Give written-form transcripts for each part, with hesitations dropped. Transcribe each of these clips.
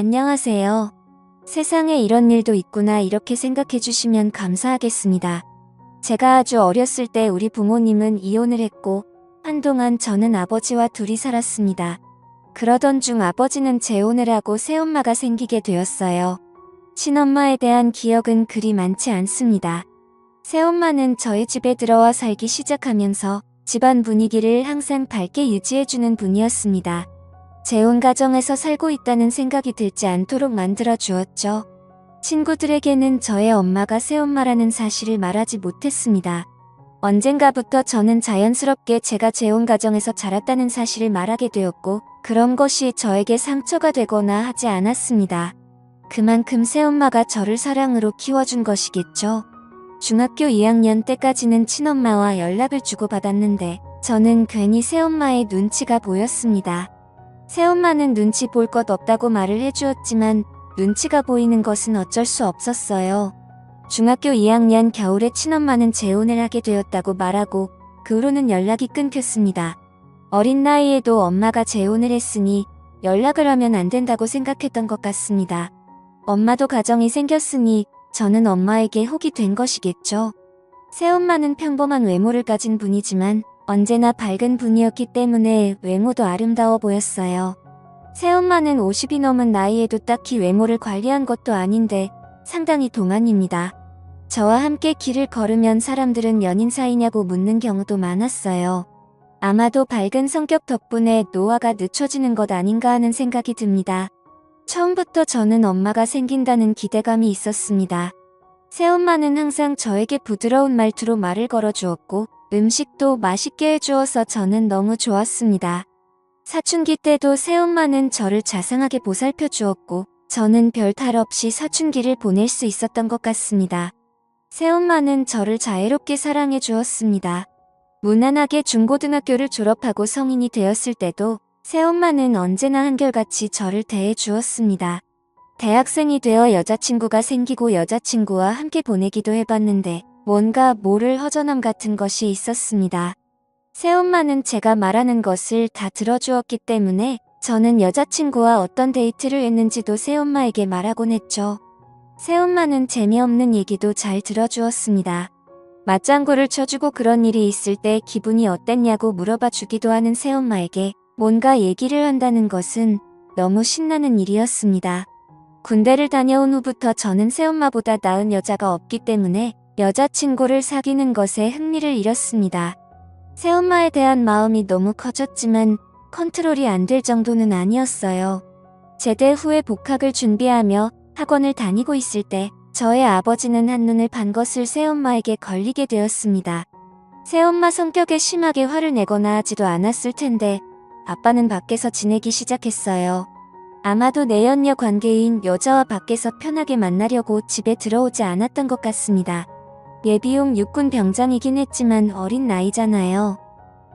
안녕하세요. 세상에 이런 일도 있구나 이렇게 생각해 주시면 감사하겠습니다. 제가 아주 어렸을 때 우리 부모님은 이혼을 했고 한동안 저는 아버지와 둘이 살았습니다. 그러던 중 아버지는 재혼을 하고 새엄마가 생기게 되었어요. 친엄마에 대한 기억은 그리 많지 않습니다. 새엄마는 저희 집에 들어와 살기 시작하면서 집안 분위기를 항상 밝게 유지해주는 분이었습니다. 재혼 가정에서 살고 있다는 생각이 들지 않도록 만들어 주었죠. 친구들에게는 저의 엄마가 새엄마라는 사실을 말하지 못했습니다. 언젠가부터 저는 자연스럽게 제가 재혼 가정에서 자랐다는 사실을 말하게 되었고 그런 것이 저에게 상처가 되거나 하지 않았습니다. 그만큼 새엄마가 저를 사랑으로 키워준 것이겠죠. 중학교 2학년 때까지는 친엄마와 연락을 주고받았는데 저는 괜히 새엄마의 눈치가 보였습니다. 새엄마는 눈치 볼 것 없다고 말을 해주었지만 눈치가 보이는 것은 어쩔 수 없었어요. 중학교 2학년 겨울에 친엄마는 재혼을 하게 되었다고 말하고 그 후로는 연락이 끊겼습니다. 어린 나이에도 엄마가 재혼을 했으니 연락을 하면 안 된다고 생각했던 것 같습니다. 엄마도 가정이 생겼으니 저는 엄마에게 혹이 된 것이겠죠. 새엄마는 평범한 외모를 가진 분이지만 언제나 밝은 분이었기 때문에 외모도 아름다워 보였어요. 새엄마는 50이 넘은 나이에도 딱히 외모를 관리한 것도 아닌데 상당히 동안입니다. 저와 함께 길을 걸으면 사람들은 연인 사이냐고 묻는 경우도 많았어요. 아마도 밝은 성격 덕분에 노화가 늦춰지는 것 아닌가 하는 생각이 듭니다. 처음부터 저는 엄마가 생긴다는 기대감이 있었습니다. 새엄마는 항상 저에게 부드러운 말투로 말을 걸어주었고 음식도 맛있게 해주어서 저는 너무 좋았습니다. 사춘기 때도 새엄마는 저를 자상하게 보살펴 주었고 저는 별 탈 없이 사춘기를 보낼 수 있었던 것 같습니다. 새엄마는 저를 자애롭게 사랑해 주었습니다. 무난하게 중고등학교를 졸업하고 성인이 되었을 때도 새엄마는 언제나 한결같이 저를 대해 주었습니다. 대학생이 되어 여자친구가 생기고 여자친구와 함께 보내기도 해봤는데 뭔가 모를 허전함 같은 것이 있었습니다. 새엄마는 제가 말하는 것을 다 들어주었기 때문에 저는 여자친구와 어떤 데이트를 했는지도 새엄마에게 말하곤 했죠. 새엄마는 재미없는 얘기도 잘 들어주었습니다. 맞장구를 쳐주고 그런 일이 있을 때 기분이 어땠냐고 물어봐 주기도 하는 새엄마에게 뭔가 얘기를 한다는 것은 너무 신나는 일이었습니다. 군대를 다녀온 후부터 저는 새엄마보다 나은 여자가 없기 때문에 여자친구를 사귀는 것에 흥미를 잃었습니다. 새엄마에 대한 마음이 너무 커졌지만 컨트롤이 안 될 정도는 아니었어요. 제대 후에 복학을 준비하며 학원을 다니고 있을 때 저의 아버지는 한눈을 판 것을 새엄마에게 걸리게 되었습니다. 새엄마 성격에 심하게 화를 내거나 하지도 않았을 텐데 아빠는 밖에서 지내기 시작했어요. 아마도 내연녀 관계인 여자와 밖에서 편하게 만나려고 집에 들어오지 않았던 것 같습니다. 예비용 육군 병장이긴 했지만 어린 나이잖아요.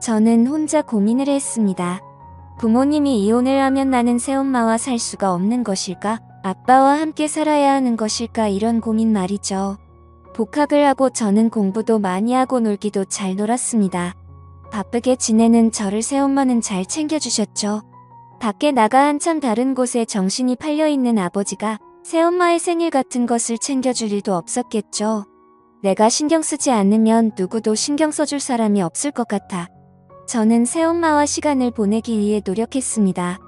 저는 혼자 고민을 했습니다. 부모님이 이혼을 하면 나는 새엄마와 살 수가 없는 것일까? 아빠와 함께 살아야 하는 것일까? 이런 고민 말이죠. 복학을 하고 저는 공부도 많이 하고 놀기도 잘 놀았습니다. 바쁘게 지내는 저를 새엄마는 잘 챙겨주셨죠. 밖에 나가 한참 다른 곳에 정신이 팔려있는 아버지가 새엄마의 생일 같은 것을 챙겨줄 일도 없었겠죠. 내가 신경 쓰지 않으면 누구도 신경 써줄 사람이 없을 것 같아. 저는 새엄마와 시간을 보내기 위해 노력했습니다.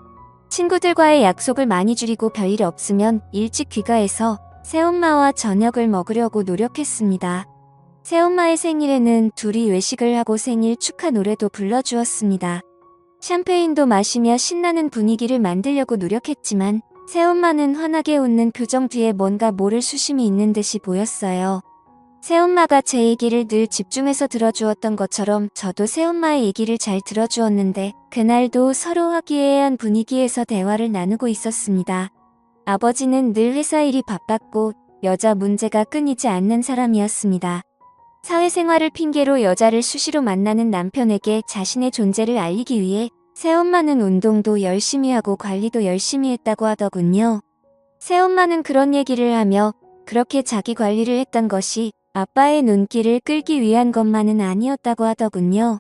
친구들과의 약속을 많이 줄이고 별일 없으면 일찍 귀가해서 새엄마와 저녁을 먹으려고 노력했습니다. 새엄마의 생일에는 둘이 외식을 하고 생일 축하 노래도 불러주었습니다. 샴페인도 마시며 신나는 분위기를 만들려고 노력했지만 새엄마는 환하게 웃는 표정 뒤에 뭔가 모를 수심이 있는 듯이 보였어요. 새엄마가 제 얘기를 늘 집중해서 들어주었던 것처럼 저도 새엄마의 얘기를 잘 들어주었는데 그날도 서로 화기애애한 분위기에서 대화를 나누고 있었습니다. 아버지는 늘 회사 일이 바빴고 여자 문제가 끊이지 않는 사람이었습니다. 사회생활을 핑계로 여자를 수시로 만나는 남편에게 자신의 존재를 알리기 위해 새엄마는 운동도 열심히 하고 관리도 열심히 했다고 하더군요. 새엄마는 그런 얘기를 하며 그렇게 자기 관리를 했던 것이 아빠의 눈길을 끌기 위한 것만은 아니었다고 하더군요.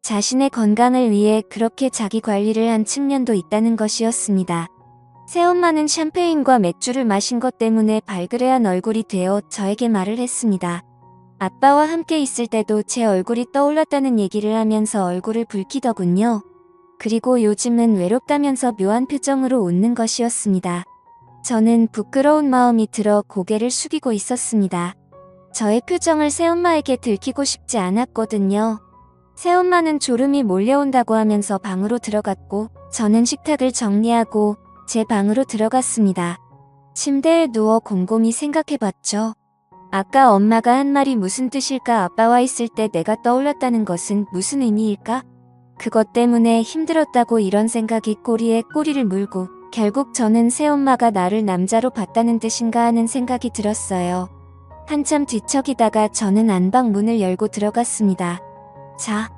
자신의 건강을 위해 그렇게 자기 관리를 한 측면도 있다는 것이었습니다. 새엄마는 샴페인과 맥주를 마신 것 때문에 발그레한 얼굴이 되어 저에게 말을 했습니다. 아빠와 함께 있을 때도 제 얼굴이 떠올랐다는 얘기를 하면서 얼굴을 붉히더군요. 그리고 요즘은 외롭다면서 묘한 표정으로 웃는 것이었습니다. 저는 부끄러운 마음이 들어 고개를 숙이고 있었습니다. 저의 표정을 새엄마에게 들키고 싶지 않았거든요. 새엄마는 졸음이 몰려온다고 하면서 방으로 들어갔고 저는 식탁을 정리하고 제 방으로 들어갔습니다. 침대에 누워 곰곰이 생각해봤죠. 아까 엄마가 한 말이 무슨 뜻일까? 아빠와 있을 때 내가 떠올랐다는 것은 무슨 의미일까? 그것 때문에 힘들었다고 이런 생각이 꼬리에 꼬리를 물고 결국 저는 새엄마가 나를 남자로 봤다는 뜻인가 하는 생각이 들었어요. 한참 뒤척이다가 저는 안방 문을 열고 들어갔습니다. 자,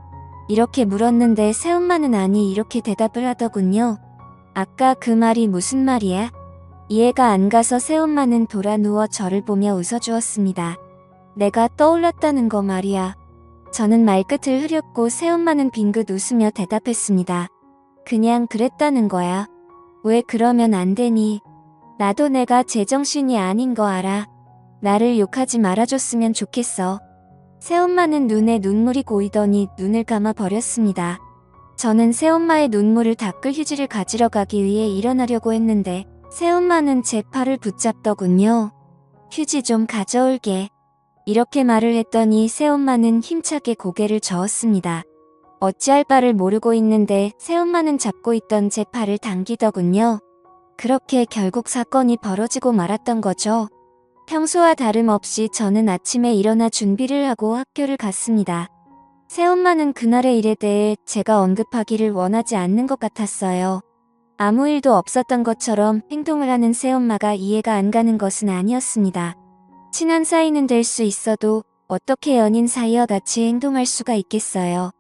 이렇게 물었는데 새엄마는 아니 이렇게 대답을 하더군요. 아까 그 말이 무슨 말이야? 이해가 안 가서 새엄마는 돌아 누워 저를 보며 웃어주었습니다. 내가 떠올랐다는 거 말이야. 저는 말끝을 흐렸고 새엄마는 빙긋 웃으며 대답했습니다. 그냥 그랬다는 거야. 왜 그러면 안 되니? 나도 내가 제정신이 아닌 거 알아. 나를 욕하지 말아줬으면 좋겠어. 새엄마는 눈에 눈물이 고이더니 눈을 감아 버렸습니다. 저는 새엄마의 눈물을 닦을 휴지를 가지러 가기 위해 일어나려고 했는데 새엄마는 제 팔을 붙잡더군요. 휴지 좀 가져올게. 이렇게 말을 했더니 새엄마는 힘차게 고개를 저었습니다. 어찌할 바를 모르고 있는데 새엄마는 잡고 있던 제 팔을 당기더군요. 그렇게 결국 사건이 벌어지고 말았던 거죠. 평소와 다름없이 저는 아침에 일어나 준비를 하고 학교를 갔습니다. 새엄마는 그날의 일에 대해 제가 언급하기를 원하지 않는 것 같았어요. 아무 일도 없었던 것처럼 행동을 하는 새엄마가 이해가 안 가는 것은 아니었습니다. 친한 사이는 될 수 있어도 어떻게 연인 사이와 같이 행동할 수가 있겠어요.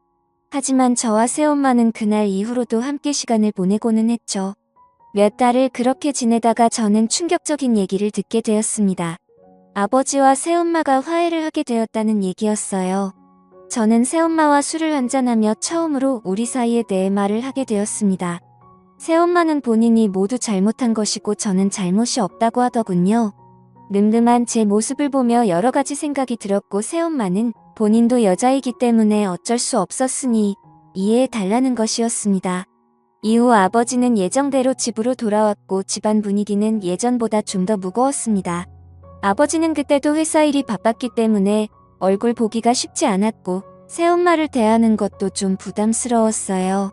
하지만 저와 새엄마는 그날 이후로도 함께 시간을 보내고는 했죠. 몇 달을 그렇게 지내다가 저는 충격적인 얘기를 듣게 되었습니다. 아버지와 새엄마가 화해를 하게 되었다는 얘기였어요. 저는 새엄마와 술을 한잔하며 처음으로 우리 사이에 대해 말을 하게 되었습니다. 새엄마는 본인이 모두 잘못한 것이고 저는 잘못이 없다고 하더군요. 늠름한 제 모습을 보며 여러 가지 생각이 들었고 새엄마는 본인도 여자이기 때문에 어쩔 수 없었으니 이해해 달라는 것이었습니다. 이후 아버지는 예정대로 집으로 돌아왔고 집안 분위기는 예전보다 좀 더 무거웠습니다. 아버지는 그때도 회사 일이 바빴기 때문에 얼굴 보기가 쉽지 않았고 새엄마를 대하는 것도 좀 부담스러웠어요.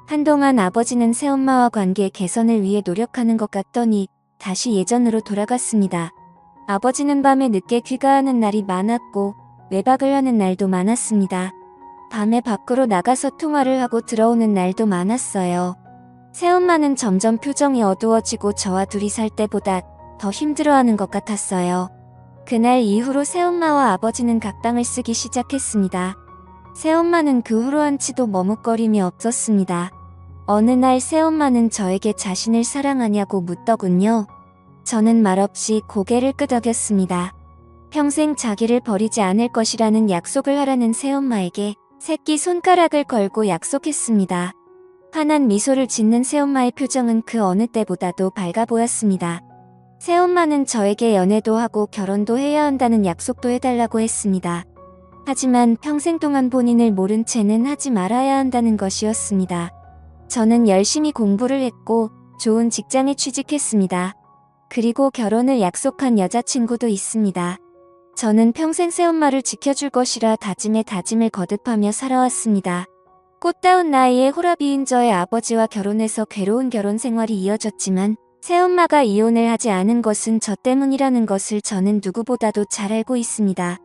한동안 아버지는 새엄마와 관계 개선을 위해 노력하는 것 같더니 다시 예전으로 돌아갔습니다. 아버지는 밤에 늦게 귀가하는 날이 많았고 외박을 하는 날도 많았습니다. 밤에 밖으로 나가서 통화를 하고 들어오는 날도 많았어요. 새엄마는 점점 표정이 어두워지고 저와 둘이 살 때보다 더 힘들어하는 것 같았어요. 그날 이후로 새엄마와 아버지는 각방을 쓰기 시작했습니다. 새엄마는 그 후로 한치도 머뭇거림이 없었습니다. 어느 날 새엄마는 저에게 자신을 사랑하냐고 묻더군요. 저는 말없이 고개를 끄덕였습니다. 평생 자기를 버리지 않을 것이라는 약속을 하라는 새엄마에게 새끼 손가락을 걸고 약속했습니다. 환한 미소를 짓는 새엄마의 표정은 그 어느 때보다도 밝아 보였습니다. 새엄마는 저에게 연애도 하고 결혼도 해야 한다는 약속도 해달라고 했습니다. 하지만 평생 동안 본인을 모른 채는 하지 말아야 한다는 것이었습니다. 저는 열심히 공부를 했고 좋은 직장에 취직했습니다. 그리고 결혼을 약속한 여자친구도 있습니다. 저는 평생 새엄마를 지켜줄 것이라 다짐에 다짐을 거듭하며 살아왔습니다. 꽃다운 나이에 호라비인 저의 아버지와 결혼해서 괴로운 결혼 생활이 이어졌지만 새엄마가 이혼을 하지 않은 것은 저 때문이라는 것을 저는 누구보다도 잘 알고 있습니다.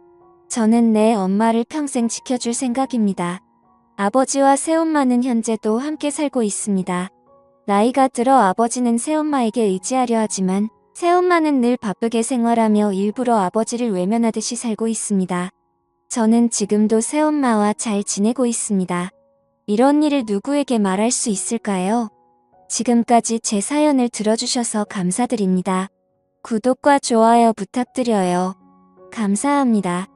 저는 내 엄마를 평생 지켜줄 생각입니다. 아버지와 새엄마는 현재도 함께 살고 있습니다. 나이가 들어 아버지는 새엄마에게 의지하려 하지만 새엄마는 늘 바쁘게 생활하며 일부러 아버지를 외면하듯이 살고 있습니다. 저는 지금도 새엄마와 잘 지내고 있습니다. 이런 일을 누구에게 말할 수 있을까요? 지금까지 제 사연을 들어주셔서 감사드립니다. 구독과 좋아요 부탁드려요. 감사합니다.